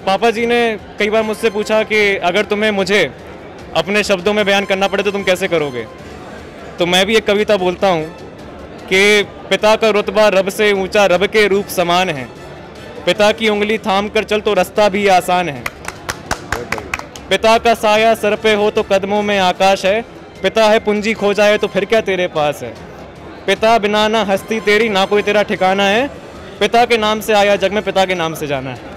पापा जी ने कई बार मुझसे पूछा कि अगर तुम्हें मुझे अपने शब्दों में बयान करना पड़े तो तुम कैसे करोगे। तो मैं भी एक कविता बोलता हूँ कि पिता का रुतबा रब से ऊंचा, रब के रूप समान है। पिता की उंगली थाम कर चल तो रास्ता भी आसान है। पिता का साया सर पे हो तो कदमों में आकाश है। पिता है पूंजी खो जाए तो फिर क्या तेरे पास है। पिता बिना ना हस्ती तेरी, ना कोई तेरा ठिकाना है। पिता के नाम से आया जग में, पिता के नाम से जाना है।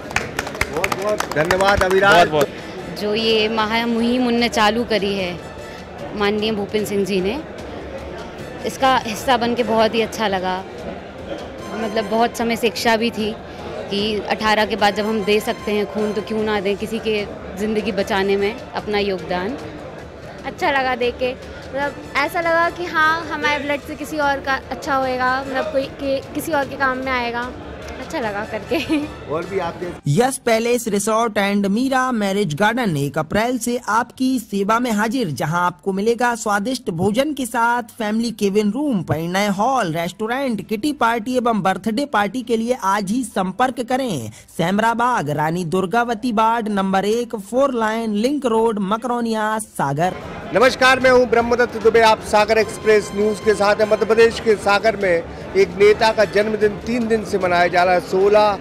बहुत बहुत धन्यवाद अविराज। बहुत बहुत जो ये मुहिम उनने चालू करी है माननीय भूपेंद्र सिंह जी ने, इसका हिस्सा बन के बहुत ही अच्छा लगा। मतलब बहुत समय से इच्छा भी थी कि 18 के बाद जब हम दे सकते हैं खून तो क्यों ना दें, किसी के ज़िंदगी बचाने में अपना योगदान। अच्छा लगा देख के, मतलब ऐसा लगा कि हाँ हमारे ब्लड से किसी और का अच्छा होएगा, मतलब कोई किसी और के काम में आएगा। अच्छा लगा करके। और भी आपके yes palace resort and Meera marriage garden 1 अप्रैल से आपकी सेवा में हाजिर, जहां आपको मिलेगा स्वादिष्ट भोजन के साथ फैमिली केबिन रूम, परिणय हॉल, रेस्टोरेंट, किटी पार्टी एवं बर्थडे पार्टी के लिए आज ही संपर्क करें। Semrabag, Rani Durgavati ward number 1, 4 line link road, Makronia, Sagar. नमस्कार, मैं हूं ब्रह्मदत्त दुबे। आप सागर एक्सप्रेस न्यूज के साथ हैं। मध्य प्रदेश के सागर में एक नेता का जन्मदिन 3 दिन से मनाया जा रहा है। 16,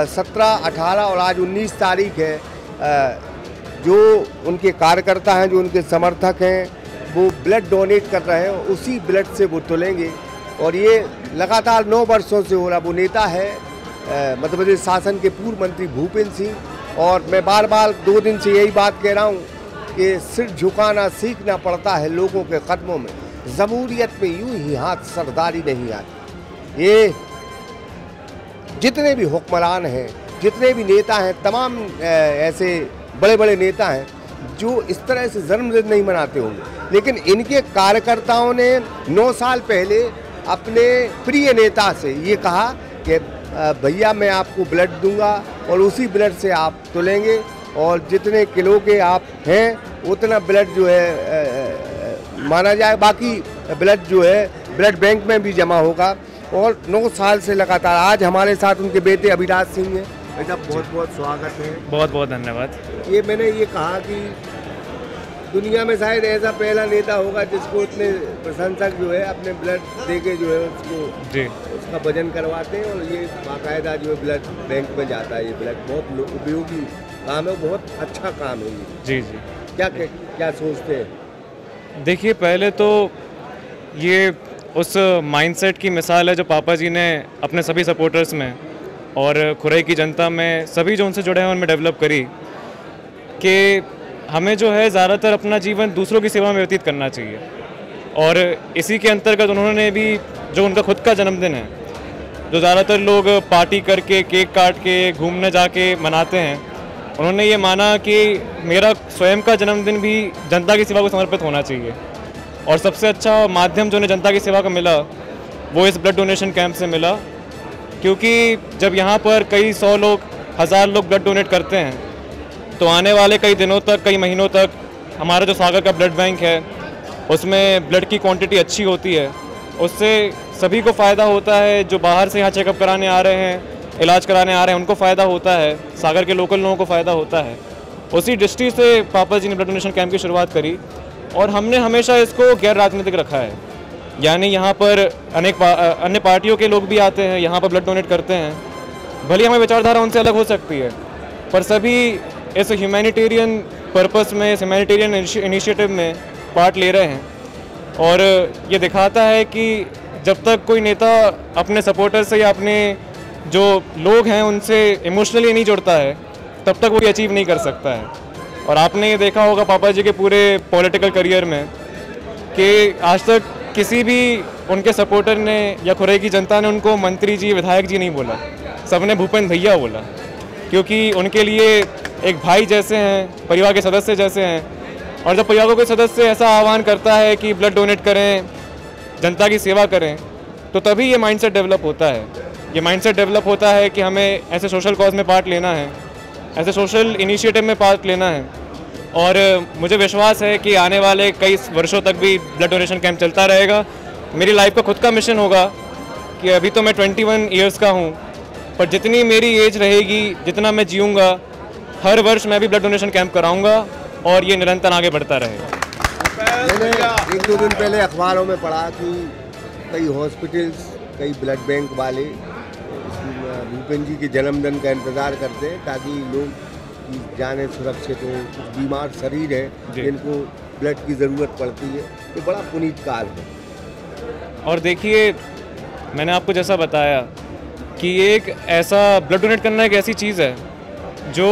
17, 18 और आज 19 तारीख है। जो उनके कार्यकर्ता हैं, जो उनके समर्थक हैं, वो ब्लड डोनेट कर रहे हैं। उसी ब्लड से वो तुलेंगे और ये लगातार 9 वर्षों से हो रहा। वो नेता है मध्य प्रदेश शासन के पूर्व मंत्री भूपेंद्र सिंह। और मैं बार बार 2 दिन से यही बात कह रहा हूँ कि सिर झुकाना सीखना पड़ता है लोगों के कदमों में। जमहूरियत में यूं ही हाथ सरदारी नहीं आती। ये जितने भी हुक्मरान हैं, जितने भी नेता हैं, तमाम ऐसे बड़े बड़े नेता हैं जो इस तरह से जन्मदिन नहीं मनाते होंगे, लेकिन इनके कार्यकर्ताओं ने 9 साल पहले अपने प्रिय नेता से ये कहा कि भैया मैं आपको ब्लड दूंगा और उसी ब्लड से आप तुलेंगे और जितने किलो के आप हैं उतना ब्लड जो है माना जाए। बाकी ब्लड जो है ब्लड बैंक में भी जमा होगा। और 9 साल से लगातार आज हमारे साथ उनके बेटे अविराज सिंह हैं। बेटा बहुत बहुत स्वागत है। बहुत बहुत धन्यवाद। ये मैंने ये कहा कि दुनिया में शायद ऐसा पहला नेता होगा जिसको इतने प्रशंसक जो है अपने ब्लड देके जो है उसका वजन करवाते हैं और ये बाकायदा जो है ब्लड बैंक में जाता है। ये ब्लड बहुत उपयोगी काम है, बहुत अच्छा काम है ये। जी जी। क्या सोचते हैं? देखिए, पहले तो ये उस माइंडसेट की मिसाल है जो पापा जी ने अपने सभी सपोर्टर्स में और खुरई की जनता में, सभी जो उनसे जुड़े हैं उनमें डेवलप करी कि हमें जो है ज़्यादातर अपना जीवन दूसरों की सेवा में व्यतीत करना चाहिए। और इसी के अंतर्गत उन्होंने भी जो उनका खुद का जन्मदिन है, जो ज़्यादातर लोग पार्टी करके, केक काट के, घूमने जाके मनाते हैं, उन्होंने ये माना कि मेरा स्वयं का जन्मदिन भी जनता की सेवा को समर्पित होना चाहिए। और सबसे अच्छा माध्यम जो उन्हें जनता की सेवा का मिला वो इस ब्लड डोनेशन कैंप से मिला, क्योंकि जब यहाँ पर कई 100 लोग, 1000 लोग ब्लड डोनेट करते हैं तो आने वाले कई दिनों तक, कई महीनों तक हमारा जो सागर का ब्लड बैंक है उसमें ब्लड की क्वांटिटी अच्छी होती है। उससे सभी को फ़ायदा होता है। जो बाहर से यहाँ चेकअप कराने आ रहे हैं, इलाज कराने आ रहे हैं, उनको फ़ायदा होता है। सागर के लोकल लोगों को फ़ायदा होता है। उसी दृष्टि से पापा जी ने ब्लड डोनेशन कैंप की शुरुआत करी और हमने हमेशा इसको गैर राजनीतिक रखा है। यानी यहाँ पर अनेक अन्य पार्टियों के लोग भी आते हैं, यहाँ पर ब्लड डोनेट करते हैं। भले हमारी विचारधारा उनसे अलग हो सकती है, पर सभी इस ह्यूमैनिटेरियन पर्पस में, इस ह्यूमैनिटेरियन इनिशिएटिव में पार्ट ले रहे हैं। और ये दिखाता है कि जब तक कोई नेता अपने सपोर्टर से या अपने जो लोग हैं उनसे इमोशनली नहीं जुड़ता है, तब तक वो भी अचीव नहीं कर सकता है। और आपने ये देखा होगा पापा जी के पूरे पॉलिटिकल करियर में कि आज तक किसी भी उनके सपोर्टर ने या खुरई की जनता ने उनको मंत्री जी, विधायक जी नहीं बोला, सबने भूपेंद्र भैया बोला, क्योंकि उनके लिए एक भाई जैसे हैं, परिवार के सदस्य जैसे हैं। और जब परिवार का कोई सदस्य ऐसा आह्वान करता है कि ब्लड डोनेट करें, जनता की सेवा करें, तो तभी ये माइंडसेट डेवलप होता है। ये माइंडसेट डेवलप होता है कि हमें ऐसे सोशल कॉज में पार्ट लेना है, ऐसे सोशल इनिशिएटिव में पार्ट लेना है। और मुझे विश्वास है कि आने वाले कई वर्षों तक भी ब्लड डोनेशन कैंप चलता रहेगा। मेरी लाइफ का खुद का मिशन होगा कि अभी तो मैं 21 ईयर्स का हूँ, पर जितनी मेरी एज रहेगी, जितना मैं जीऊँगा, हर वर्ष मैं भी ब्लड डोनेशन कैंप कराऊंगा और ये निरंतर आगे बढ़ता रहेगा। मैंने 1-2 दिन पहले अखबारों में पढ़ा कि कई हॉस्पिटल्स, कई ब्लड बैंक वाले भूपेन जी के जन्मदिन का इंतज़ार करते हैं ताकि लोग की जाने सुरक्षित हो। कुछ बीमार शरीर है जिनको ब्लड की ज़रूरत पड़ती है, तो बड़ा पुनीत काल है। और देखिए, मैंने आपको जैसा बताया कि ये एक ऐसा ब्लड डोनेट करना एक ऐसी चीज़ है जो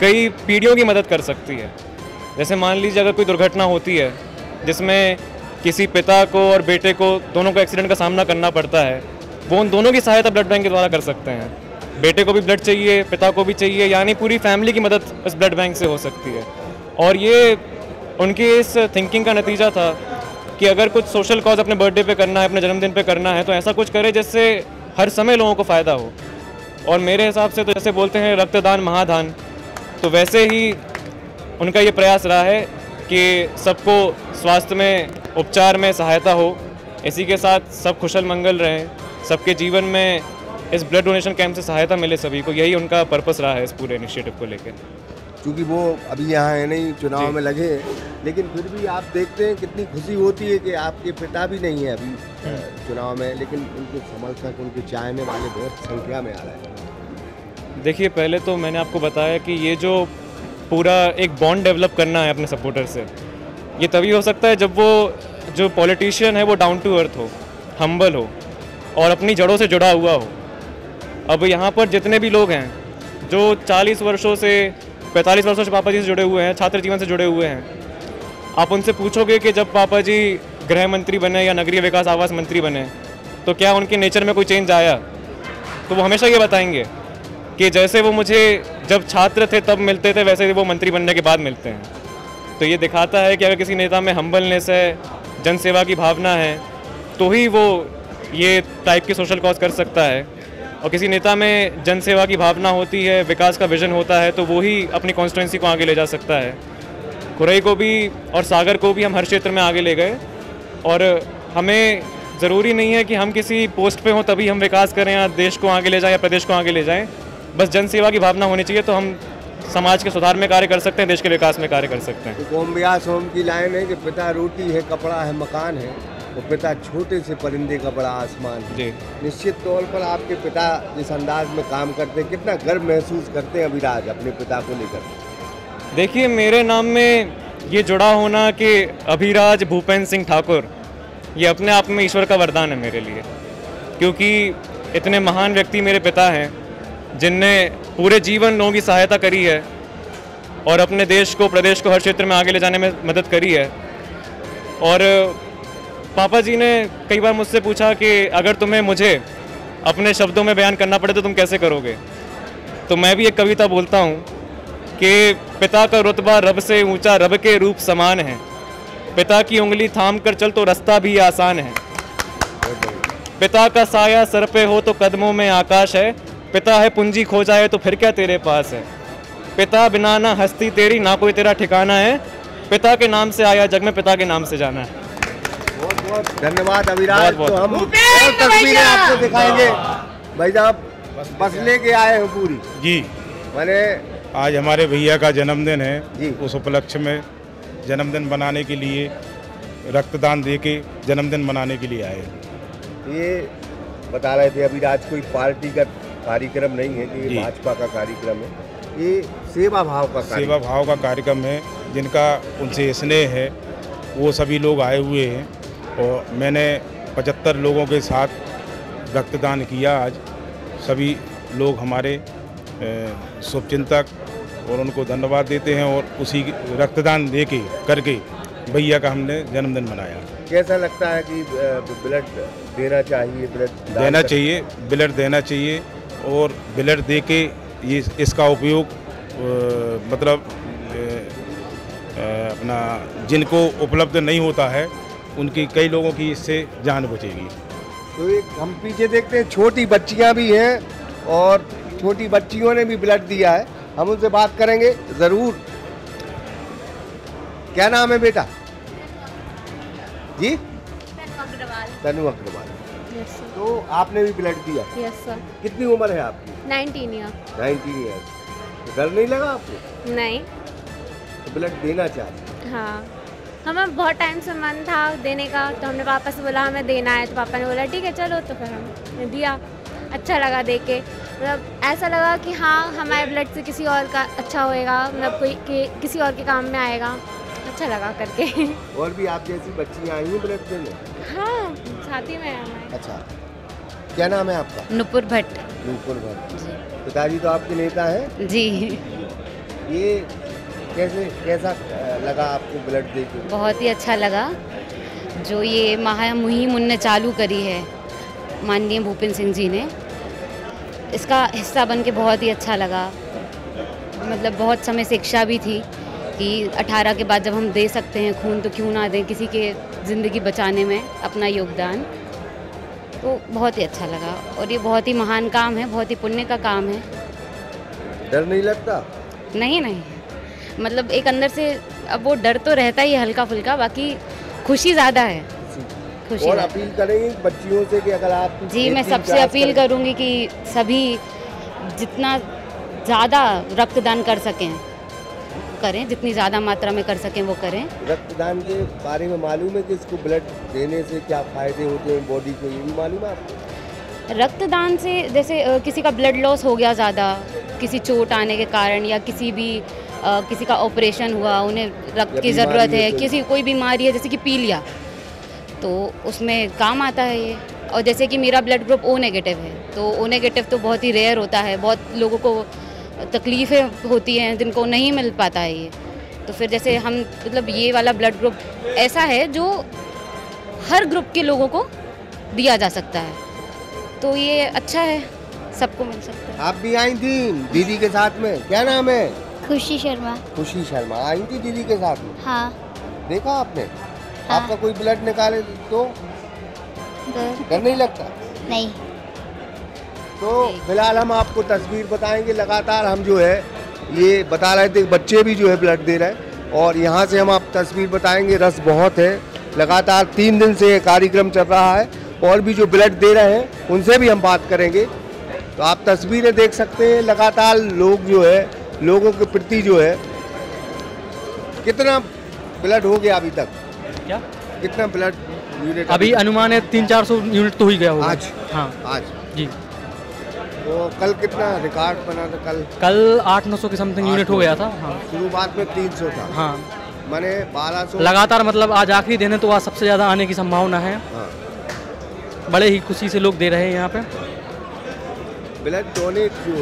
कई पीढ़ियों की मदद कर सकती है। जैसे मान लीजिए अगर कोई दुर्घटना होती है जिसमें किसी पिता को और बेटे को दोनों को एक्सीडेंट का सामना करना पड़ता है, वो उन दोनों की सहायता ब्लड बैंक के द्वारा कर सकते हैं। बेटे को भी ब्लड चाहिए, पिता को भी चाहिए, यानी पूरी फैमिली की मदद इस ब्लड बैंक से हो सकती है। और ये उनकी इस थिंकिंग का नतीजा था कि अगर कुछ सोशल कॉज अपने बर्थडे पे करना है, अपने जन्मदिन पे करना है, तो ऐसा कुछ करे जिससे हर समय लोगों को फ़ायदा हो। और मेरे हिसाब से तो जैसे बोलते हैं रक्तदान महादान, तो वैसे ही उनका ये प्रयास रहा है कि सबको स्वास्थ्य में, उपचार में सहायता हो। इसी के साथ सब कुशल मंगल रहें, सबके जीवन में इस ब्लड डोनेशन कैंप से सहायता मिले सभी को। यही उनका पर्पस रहा है इस पूरे इनिशिएटिव को लेकर। क्योंकि वो अभी यहाँ है नहीं, चुनाव में लगे हैं, लेकिन फिर भी आप देखते हैं कितनी खुशी होती है कि आपके पिता भी नहीं है अभी चुनाव में, लेकिन उनके समर्थक, उनके चाहने वाले बहुत संख्या में आ रहे हैं। देखिए, पहले तो मैंने आपको बताया कि ये जो पूरा एक बॉन्ड डेवलप करना है अपने सपोर्टर से, ये तभी हो सकता है जब वो जो पॉलिटिशियन है वो डाउन टू अर्थ हो, हम्बल हो और अपनी जड़ों से जुड़ा हुआ हो। अब यहाँ पर जितने भी लोग हैं जो 40 वर्षों से, 45 वर्षों से पापा जी से जुड़े हुए हैं, छात्र जीवन से जुड़े हुए हैं, आप उनसे पूछोगे कि जब पापा जी गृह मंत्री बने या नगरीय विकास आवास मंत्री बने तो क्या उनके नेचर में कोई चेंज आया, तो वो हमेशा ये बताएंगे कि जैसे वो मुझे जब छात्र थे तब मिलते थे, वैसे वो मंत्री बनने के बाद मिलते हैं। तो ये दिखाता है कि अगर किसी नेता में हम्बलनेस है, जनसेवा की भावना है, तो ही वो ये टाइप की सोशल कॉज कर सकता है। और किसी नेता में जनसेवा की भावना होती है, विकास का विजन होता है, तो वो ही अपनी कॉन्स्टिट्यूंसी को आगे ले जा सकता है। खुरई को भी और सागर को भी हम हर क्षेत्र में आगे ले गए। और हमें ज़रूरी नहीं है कि हम किसी पोस्ट पे हों तभी हम विकास करें या देश को आगे ले जाएं या प्रदेश को आगे ले जाएं। बस जनसेवा की भावना होनी चाहिए, तो हम समाज के सुधार में कार्य कर सकते हैं, देश के विकास में कार्य कर सकते हैं। तो ओम व्यास ओम की लाइन है कि पिता रोटी है, कपड़ा है, मकान है, तो पिता छोटे से परिंदे का बड़ा आसमान है। जी, निश्चित तौर पर आपके पिता जिस अंदाज में काम करते हैं, कितना गर्व महसूस करते हैं अभिराज अपने पिता को लेकर? देखिए, मेरे नाम में ये जुड़ा होना कि अभिराज भूपेन सिंह ठाकुर, ये अपने आप में ईश्वर का वरदान है मेरे लिए, क्योंकि इतने महान व्यक्ति मेरे पिता हैं जिनने पूरे जीवन लोगों की सहायता करी है और अपने देश को, प्रदेश को हर क्षेत्र में आगे ले जाने में मदद करी है। और पापा जी ने कई बार मुझसे पूछा कि अगर तुम्हें मुझे अपने शब्दों में बयान करना पड़े तो तुम कैसे करोगे? तो मैं भी एक कविता बोलता हूँ कि पिता का रुतबा रब से ऊंचा, रब के रूप समान है, पिता की उंगली थाम कर चल तो रास्ता भी आसान है, पिता का साया सर पे हो तो कदमों में आकाश है, पिता है पूंजी खो जाए तो फिर क्या तेरे पास है, पिता बिना ना हस्ती तेरी ना कोई तेरा ठिकाना है, पिता के नाम से आया जग में पिता के नाम से जाना है। बहुत बहुत धन्यवाद अभिराज। तो हम और तस्वीरें आपको दिखाएंगे। भाई साहब बस लेके आए हैं पूरी जी। मैंने आज हमारे भैया का जन्मदिन है जी। उस उपलक्ष्य में जन्मदिन बनाने के लिए, रक्तदान दे के जन्मदिन मनाने के लिए आए। ये बता रहे थे अभिराज, कोई पार्टी का कार्यक्रम नहीं है कि ये भाजपा का कार्यक्रम है, ये सेवा भाव का कार्यक्रम है। जिनका उनसे स्नेह है वो सभी लोग आए हुए हैं और मैंने 75 लोगों के साथ रक्तदान किया। आज सभी लोग हमारे शुभचिंतक और उनको धन्यवाद देते हैं और उसी रक्तदान करके भैया का हमने जन्मदिन मनाया। कैसा लगता है कि ब्लड देना चाहिए? ब्लड देना चाहिए और ब्लड दे के ये इसका उपयोग मतलब अपना जिनको उपलब्ध नहीं होता है उनकी, कई लोगों की इससे जान बचेगी। तो एक हम पीछे देखते हैं छोटी बच्चियां भी हैं और छोटी बच्चियों ने भी ब्लड दिया है, हम उनसे बात करेंगे ज़रूर। क्या नाम है बेटा जी? तनु अग्रवाल। तो आपने भी ब्लड दिया? Yes sir. कितनी उम्र है आपकी? 19 ईयर। 19 ईयर। डर नहीं लगा आपको? नहीं। तो ब्लड देना चाहते? हाँ, हमें बहुत टाइम से मन था देने का, तो हमने पापा से बोला हमें देना है, तो पापा ने बोला ठीक है चलो, तो फिर हमने दिया। अच्छा लगा दे के, मतलब ऐसा लगा कि हाँ हमारे ब्लड से किसी और का अच्छा होएगा, मतलब किसी और के काम में आएगा। अच्छा लगा करके। और भी आप जैसी बच्चियाँ आई हैं ब्लड देने? हाँ, साथी में है हमारे। अच्छा, क्या नाम है आपका? नुपुर भट्ट। नुपुर भट्ट। पिताजी तो आपके नेता हैं? जी। ये कैसा लगा आपको ब्लड देके? बहुत ही अच्छा लगा। जो ये मुहिम उनने चालू करी है माननीय भूपेंद्र सिंह जी ने, इसका हिस्सा बन के बहुत ही अच्छा लगा। मतलब बहुत समय से इच्छा भी थी कि 18 के बाद जब हम दे सकते हैं खून तो क्यों ना दें, किसी के ज़िंदगी बचाने में अपना योगदान। तो बहुत ही अच्छा लगा और ये बहुत ही महान काम है, बहुत ही पुण्य का काम है। डर नहीं लगता? नहीं, मतलब एक अंदर से अब वो डर तो रहता ही है हल्का फुल्का, बाकी खुशी ज़्यादा है। खुशी और अपील करेंगे बच्चियों से कि अगर आप जी, मैं सबसे अपील करूंगी कि सभी जितना ज़्यादा रक्तदान कर सकें करें, जितनी ज़्यादा मात्रा में कर सकें वो करें। रक्तदान के बारे में मालूम है कि इसको ब्लड देने से क्या फ़ायदे होते हैं बॉडी को, ये भी मालूम है आपको? रक्तदान से जैसे किसी का ब्लड लॉस हो गया ज़्यादा, किसी चोट आने के कारण, या किसी का ऑपरेशन हुआ, उन्हें रक्त की ज़रूरत है, किसी कोई बीमारी है जैसे कि पीलिया, तो उसमें काम आता है ये। और जैसे कि मेरा ब्लड ग्रुप O नेगेटिव है, तो O नेगेटिव तो बहुत ही रेयर होता है, बहुत लोगों को तकलीफ़ें होती हैं जिनको नहीं मिल पाता है ये। तो फिर जैसे हम मतलब ये वाला ब्लड ग्रुप ऐसा है जो हर ग्रुप के लोगों को दिया जा सकता है, तो ये अच्छा है, सबको मिल सकता है। आप भी आई थी दीदी के साथ में, क्या नाम है? खुशी शर्मा। खुशी शर्मा आई थी दीदी के साथ में? हाँ। देखा आपने? हाँ। आपका कोई ब्लड निकाले तो डर नहीं लगता? नहीं। तो फिलहाल हम आपको तस्वीर बताएंगे। लगातार हम जो है ये बता रहे थे बच्चे भी जो है ब्लड दे रहे हैं, और यहाँ से हम आप तस्वीर बताएंगे। रस बहुत है, लगातार 3 दिन से ये कार्यक्रम चल रहा है, और भी जो ब्लड दे रहे हैं उनसे भी हम बात करेंगे। तो आप तस्वीरें देख सकते हैं, लगातार लोग जो है, लोगों के प्रति जो है, कितना ब्लड हो गया अभी तक? क्या कितना ब्लड यूनिट? अभी अनुमान है 300-400 यूनिट तो ही गया होगा आज। हाँ आज जी। तो कल कितना रिकॉर्ड बना था? कल 800-900 के समथिंग यूनिट हो गया था। हाँ, शुरुआत में 300 था। हाँ, मैंने 1200 लगातार, मतलब आज आखिरी दिन है तो आज सबसे ज़्यादा आने की संभावना है। हाँ। बड़े ही खुशी से लोग दे रहे हैं यहाँ पे ब्लड डोनेट जो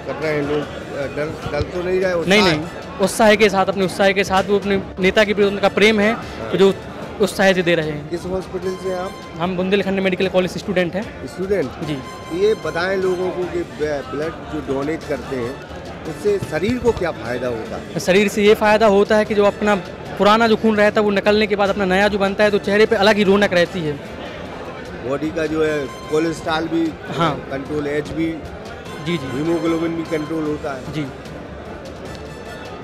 कर रहे हैं लोग। डर तो नहीं रहे? नहीं, उत्साह के साथ, अपने उत्साह के साथ, वो अपने नेता के प्रति उनका प्रेम है तो जो उत्साह से दे रहे हैं। किस हॉस्पिटल से आप? हम बुंदेलखंड मेडिकल कॉलेज स्टूडेंट हैं। स्टूडेंट जी। ये बताएं लोगों को कि ब्लड जो डोनेट करते हैं उससे शरीर को क्या फ़ायदा होता है? शरीर से ये फ़ायदा होता है कि जो अपना पुराना जो खून रहता है वो निकलने के बाद अपना नया जो बनता है तो चेहरे पे अलग ही रौनक रहती है। बॉडी का जो है कोलेस्ट्रॉल भी हाँ कंट्रोल, HB जी, हीमोग्लोबिन भी कंट्रोल होता है जी।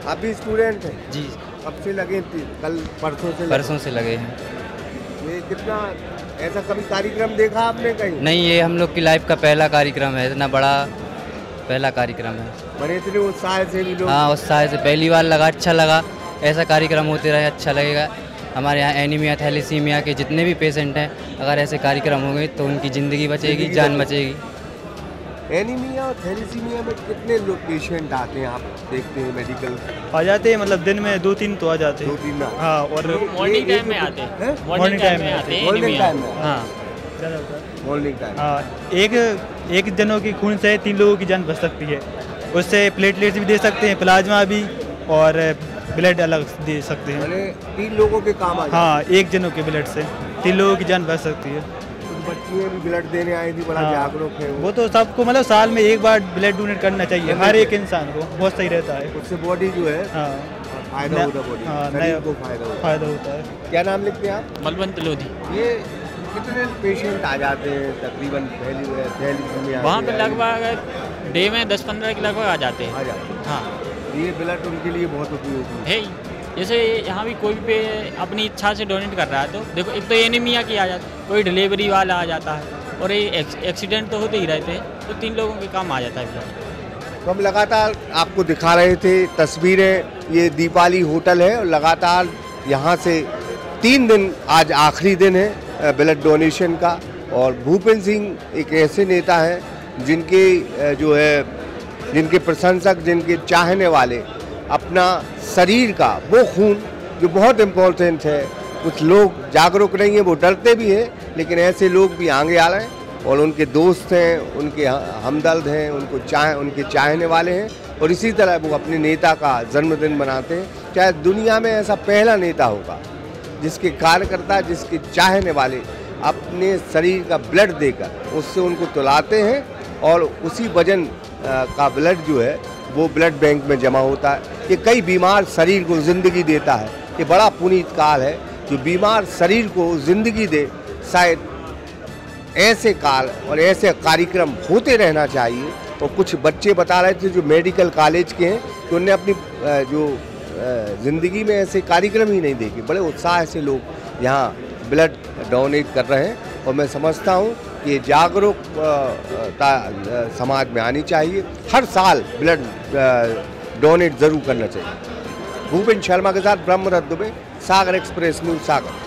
आप भी स्टूडेंट हैं? जी। कब से लगे थे? कल परसों से लगे हैं। ये कितना ऐसा कभी कार्यक्रम देखा आपने कहीं? नहीं, ये हम लोग की लाइफ का पहला कार्यक्रम है, इतना बड़ा पहला कार्यक्रम है। बड़े इतने उत्साह से भी लोग? हाँ, उत्साह से पहली बार लगा, अच्छा लगा। ऐसा कार्यक्रम होते रहे अच्छा लगेगा। हमारे यहाँ एनीमिया, थैलेसीमिया के जितने भी पेशेंट हैं, अगर ऐसे कार्यक्रम होंगे तो उनकी ज़िंदगी बचेगी, जान बचेगी। एनीमिया और थैलेसीमिया में कितने लोग पेशेंट आते हैं आप देखते हैं? मेडिकल आ जाते हैं, मतलब दिन में 2-3 तो आ जाते हैं। 2-3 हाँ, और मॉर्निंग टाइम में आते हैं। मॉर्निंग टाइम में आते हैं। मॉर्निंग टाइम में? हाँ, मॉर्निंग टाइम। हाँ, एक जनों की खून से 3 लोगों की जान बच सकती है। उससे प्लेटलेट्स भी दे सकते हैं, प्लाज्मा भी, और ब्लड अलग दे सकते हैं। 3 लोगों के काम आ जाते हैं। हाँ, एक जनों के ब्लड से 3 लोगों की जान बच सकती है। बच्चियाँ भी ब्लड देने आई थी, बड़ा जागरूक है वो तो सबको, मतलब साल में एक बार ब्लड डोनेट करना चाहिए हर एक इंसान को, बहुत सही रहता है। उससे बॉडी जो है फायदा होता है, बॉडी शरीर को फायदा होता है। क्या नाम लिखते हैं आप? मलबंत लोधी। ये कितने पेशेंट आ जाते हैं तकरीबन थैलेसीमिया? वहाँ पे लगभग डे में 10-15 के लगभग आ जाते हैं। हाँ, ये ब्लड उनके लिए बहुत उपयोगी है। जैसे यहाँ भी कोई भी अपनी इच्छा से डोनेट कर रहा है, तो देखो एक तो एनीमिया की आ जाती है, कोई डिलीवरी वाला आ जाता है, और ये एक्सीडेंट तो होते ही रहते हैं, तो 3 लोगों के काम आ जाता है ब्लड। तो हम लगातार आपको दिखा रहे थे तस्वीरें, ये दीपाली होटल है और लगातार यहाँ से 3 दिन, आज आखिरी दिन है ब्लड डोनेशन का। और भूपेंद्र सिंह एक ऐसे नेता हैं जिनके जो है, जिनके प्रशंसक, जिनके चाहने वाले अपना शरीर का वो खून जो बहुत इम्पोर्टेंट है, कुछ लोग जागरूक नहीं हैं, वो डरते भी हैं, लेकिन ऐसे लोग भी आगे आ रहे हैं और उनके दोस्त हैं, उनके हमदर्द हैं, उनके चाहने वाले हैं और इसी तरह वो अपने नेता का जन्मदिन मनाते हैं। चाहे दुनिया में ऐसा पहला नेता होगा जिसके कार्यकर्ता, जिसके चाहने वाले अपने शरीर का ब्लड देकर उससे उनको तुलाते हैं और उसी वजन का ब्लड जो है वो ब्लड बैंक में जमा होता है। ये कई बीमार शरीर को ज़िंदगी देता है। ये बड़ा पुनीत काल है जो बीमार शरीर को ज़िंदगी दे। शायद ऐसे काल और ऐसे कार्यक्रम होते रहना चाहिए। और कुछ बच्चे बता रहे थे जो मेडिकल कॉलेज के हैं कि उन्हें अपनी जो ज़िंदगी में ऐसे कार्यक्रम ही नहीं देखे। बड़े उत्साह से लोग यहाँ ब्लड डोनेट कर रहे हैं और मैं समझता हूँ कि जागरूकता समाज में आनी चाहिए। हर साल ब्लड डोनेट ज़रूर करना चाहिए। भूपेंद्र शर्मा के साथ ब्रह्मदत्त दुबे, सागर एक्सप्रेस न्यूज़, सागर।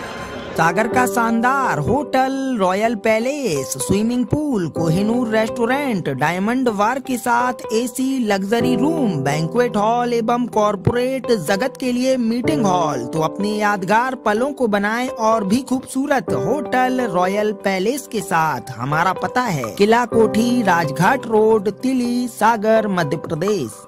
सागर का शानदार hotel, Royal Palace, swimming pool, Kohinoor restaurant, diamond bar के साथ AC luxury room, banquet hall एवं कॉरपोरेट जगत के लिए मीटिंग हॉल। तो अपने यादगार पलों को बनाएं और भी खूबसूरत होटल रॉयल पैलेस के साथ। हमारा पता है किला कोठी, राजघाट रोड, तिली, सागर, मध्य प्रदेश।